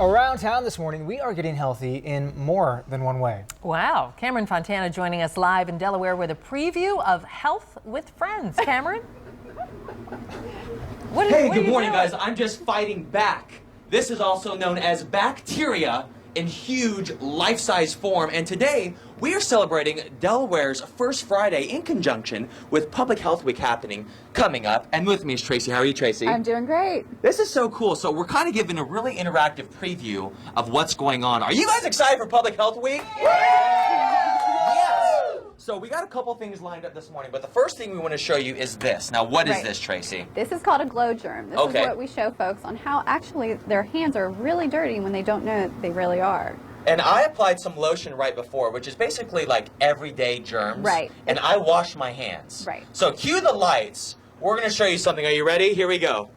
Around town this morning, we are getting healthy in more than one way. Wow. Cameron Fontana joining us live in Delaware with a preview of Health with Friends. Cameron? Hey, good morning, guys. I'm just fighting back. This is also known as bacteria in huge life-size form, and today we are celebrating Delaware's first Friday in conjunction with Public Health Week coming up. And with me is Tracy. How are you, Tracy? I'm doing great. This is so cool. So we're kind of giving a really interactive preview of what's going on. Are you guys excited for Public Health Week? Yes! So we got a couple things lined up this morning, but the first thing we want to show you is this. Now, what is this, Tracy? This is called a glow germ. This is what we show folks on how actually their hands are really dirty when they don't know they really are. And I applied some lotion right before, which is basically like everyday germs. Right. And I washed my hands. Right. So cue the lights. We're going to show you something. Are you ready? Here we go.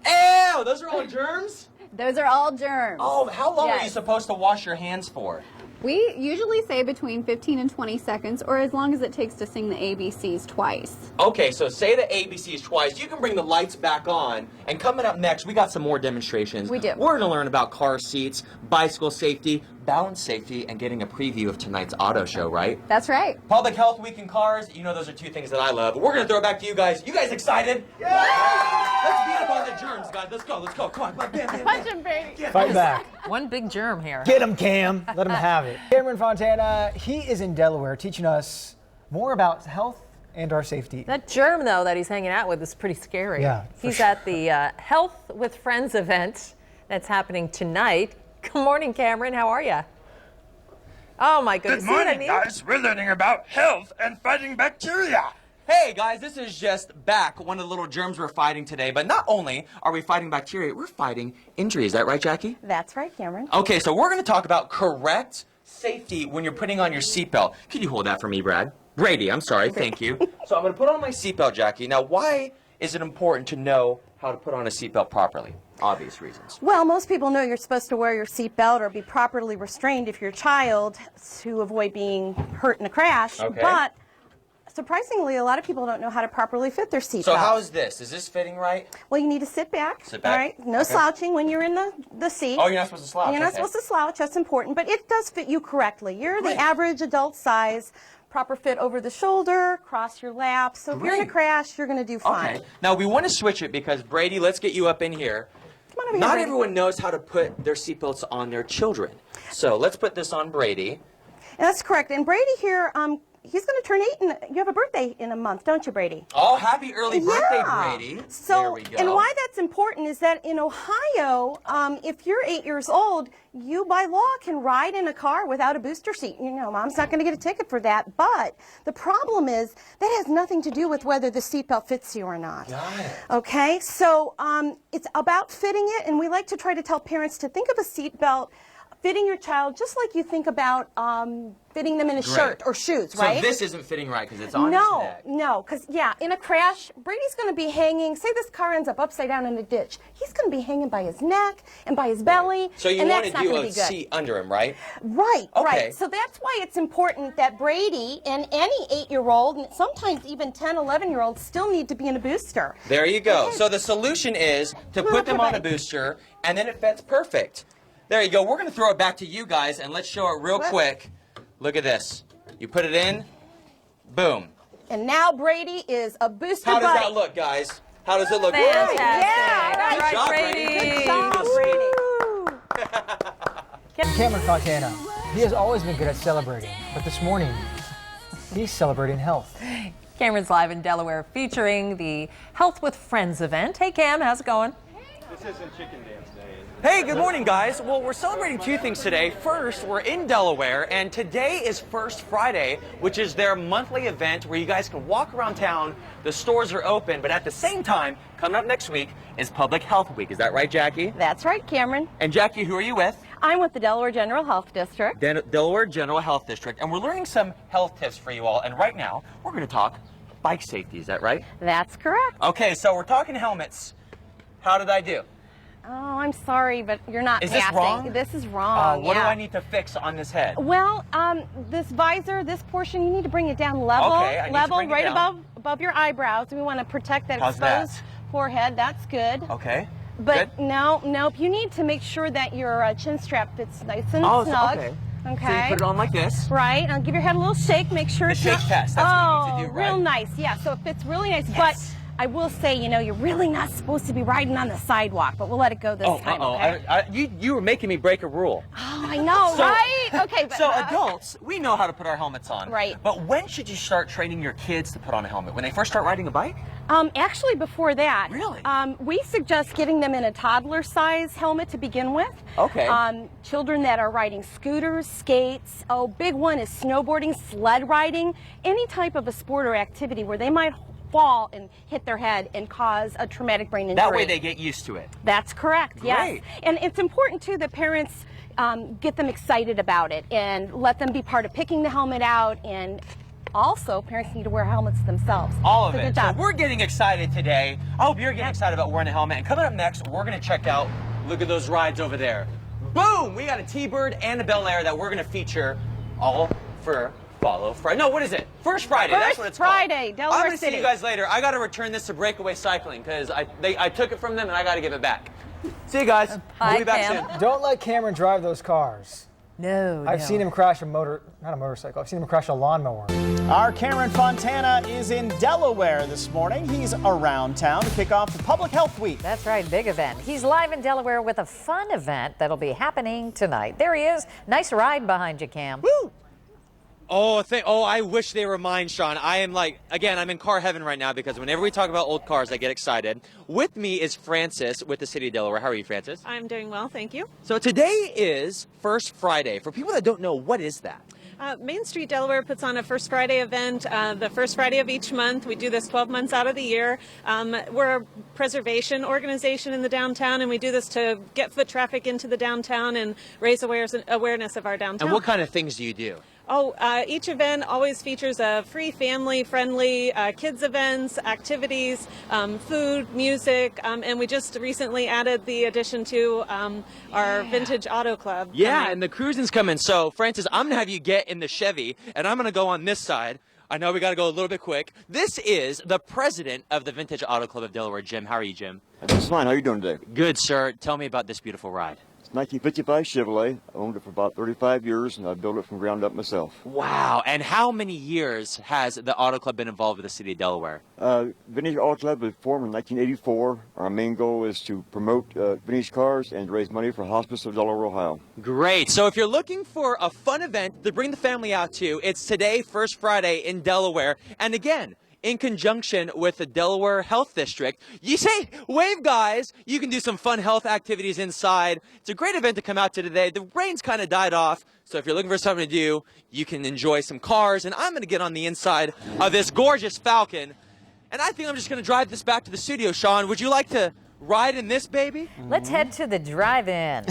Ew! Those are all germs? Those are all germs. Oh, how long are you supposed to wash your hands for? We usually say between 15 and 20 seconds, or as long as it takes to sing the ABCs twice. Okay, so say the ABCs twice. You can bring the lights back on. And coming up next, we got some more demonstrations. We do. We're going to learn about car seats, bicycle safety, balance safety, and getting a preview of tonight's auto show, right? That's right. Public Health Week in cars, you know those are two things that I love. We're going to throw it back to you guys. You guys excited? Yeah! Let's beat up on the germs, guys. Let's go, let's go. Come on, bam, bam, bam. Punch him, baby. Fight back. One big germ here. Get him, Cam. Let him have it. Cameron Fontana, he is in Delaware teaching us more about health and our safety. That germ, though, that he's hanging out with is pretty scary. Yeah, He's at the Health with Friends event that's happening tonight. Good morning, Cameron. How are you? Oh, my goodness. Good morning, guys. We're learning about health and fighting bacteria. Hey, guys, this is just back, one of the little germs we're fighting today. But not only are we fighting bacteria, we're fighting injury. Is that right, Jackie? That's right, Cameron. Okay, so we're going to talk about correct safety when you're putting on your seatbelt. Could you hold that for me, Brady, I'm sorry. Thank you. So I'm going to put on my seatbelt, Jackie. Now, why is it important to know how to put on a seatbelt properly? Obvious reasons. Well, most people know you're supposed to wear your seatbelt or be properly restrained if you're a child to avoid being hurt in a crash. Okay. But surprisingly, a lot of people don't know how to properly fit their seatbelt. So how is this? Is this fitting right? Well, you need to sit back. Sit back. All right. No slouching when you're in the seat. Oh, you're not supposed to slouch. You're not supposed to slouch. That's important. But it does fit you correctly. You're the average adult size. Proper fit over the shoulder, cross your lap. So if you're in a crash, you're going to do fine. Okay. Now, we want to switch it because, Brady, let's get you up in here. Come on over here, Not Brady. everyone knows how to put their seatbelts on their children. So let's put this on Brady. And that's correct. And Brady here, he's going to turn 8, and you have a birthday in a month, don't you, Brady? Oh, happy early birthday, Brady. So, there we go. and why that's important is that in Ohio, if you're 8 years old, you by law can ride in a car without a booster seat. You know, Mom's not going to get a ticket for that. But the problem is that has nothing to do with whether the seatbelt fits you or not. Got it. Okay, so it's about fitting it, and we like to try to tell parents to think of a seatbelt fitting your child just like you think about fitting them in a shirt or shoes, right? So this isn't fitting right because it's on his neck. No, because, in a crash, Brady's going to be hanging, say this car ends up upside down in a ditch, he's going to be hanging by his neck and by his belly, So you and want that's to not do going to a be good. seat under him, right? Right, Okay. right. So that's why it's important that Brady and any 8-year-old, and sometimes even 10, 11-year-olds, still need to be in a booster. There you go. So the solution is to put them on a booster, and then it fits perfect. There you go. We're going to throw it back to you guys, and let's show it real quick. Look at this. You put it in, boom. And now Brady is a booster How does buddy. that look, guys? How does it look? Fantastic. Yeah, Good job, Brady. Good job, Brady. Cameron Fontana, he has always been good at celebrating, but this morning, he's celebrating health. Cameron's live in Delaware featuring the Health with Friends event. Hey, Cam, how's it going? This isn't chicken dance day. Hey, good morning, guys. Well, we're celebrating two things today. First, we're in Delaware, and today is First Friday, which is their monthly event where you guys can walk around town. The stores are open, but at the same time, coming up next week is Public Health Week. Is that right, Jackie? That's right, Cameron. And Jackie, who are you with? I'm with the Delaware General Health District. Delaware General Health District, and we're learning some health tips for you all. And right now, we're going to talk bike safety. Is that right? That's correct. Okay, so we're talking helmets. How did I do? Oh, I'm sorry, but you're not Is this passing. wrong? This is wrong. What do I need to fix on this head? Well, this visor, this portion, you need to bring it down level, Okay, I need to bring it down. above your eyebrows. We want to protect that How's exposed that? forehead. That's good. Okay. But Good? nope. You need to make sure that your chin strap fits nice and snug. okay. Okay. So you put it on like this. Right. Now give your head a little shake. Make sure it's shake not. test. That's what you need to do, right? Real nice. Yeah. So it fits really nice. Yes. But I will say, you're really not supposed to be riding on the sidewalk. But we'll let it go this time. Okay? You were making me break a rule. Oh, I know, right? Okay. But, So adults, we know how to put our helmets on. Right. But when should you start training your kids to put on a helmet? When they first start riding a bike? Actually, before that, Really? We suggest getting them in a toddler-size helmet to begin with. Okay. Children that are riding scooters, skates. Oh, big one is snowboarding, sled riding, any type of a sport or activity where they might fall and hit their head and cause a traumatic brain injury. That way they get used to it. That's correct. Yes. Great. And it's important too that parents get them excited about it and let them be part of picking the helmet out. And also, parents need to wear helmets themselves. All of So it. good So job. we're getting excited today. I hope you're getting excited about wearing a helmet. And coming up next, we're going to check out, look at those rides over there. Boom! We got a T-Bird and a Bel Air that we're going to feature all for Follow Friday. No, what is it? First Friday. That's what it's Friday, called. Delaware I'm going to see City. you guys later. I got to return this to Breakaway Cycling because I took it from them and I got to give it back. See you guys. Bye, We'll be back Cam. soon. Don't let Cameron drive those cars. No, I've seen him crash not a motorcycle. I've seen him crash a lawnmower. Our Cameron Fontana is in Delaware this morning. He's around town to kick off the Public Health Week. That's right, big event. He's live in Delaware with a fun event that'll be happening tonight. There he is. Nice ride behind you, Cam. Woo! Oh, I wish they were mine, Sean. I am I'm in car heaven right now because whenever we talk about old cars, I get excited. With me is Francis with the City of Delaware. How are you, Francis? I'm doing well, thank you. So today is First Friday. For people that don't know, what is that? Main Street Delaware puts on a First Friday event the first Friday of each month. We do this 12 months out of the year. We're a preservation organization in the downtown, and we do this to get foot traffic into the downtown and raise awareness of our downtown. And what kind of things do you do? Each event always features a free family-friendly kids events, activities, food, music, and we just recently added the addition to our Vintage Auto Club. Yeah, and the cruising's coming. So, Francis, I'm going to have you get in the Chevy, and I'm going to go on this side. I know we got to go a little bit quick. This is the president of the Vintage Auto Club of Delaware, Jim. How are you, Jim? That's fine. How are you doing today? Good, sir. Tell me about this beautiful ride. 1955 Chevrolet. I owned it for about 35 years, and I built it from ground up myself. Wow. And how many years has the Auto Club been involved with the City of Delaware? Vintage Auto Club was formed in 1984. Our main goal is to promote vintage cars and raise money for Hospice of Delaware, Ohio. Great. So if you're looking for a fun event to bring the family out to, it's today, First Friday in Delaware. And again, in conjunction with the Delaware Health District. You say, wave guys, you can do some fun health activities inside. It's a great event to come out to today. The rain's kind of died off, so if you're looking for something to do, you can enjoy some cars. And I'm going to get on the inside of this gorgeous Falcon. And I think I'm just going to drive this back to the studio. Sean, would you like to ride in this baby? Let's head to the drive-in.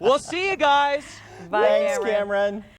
We'll see you guys. Bye, Thanks, Cameron.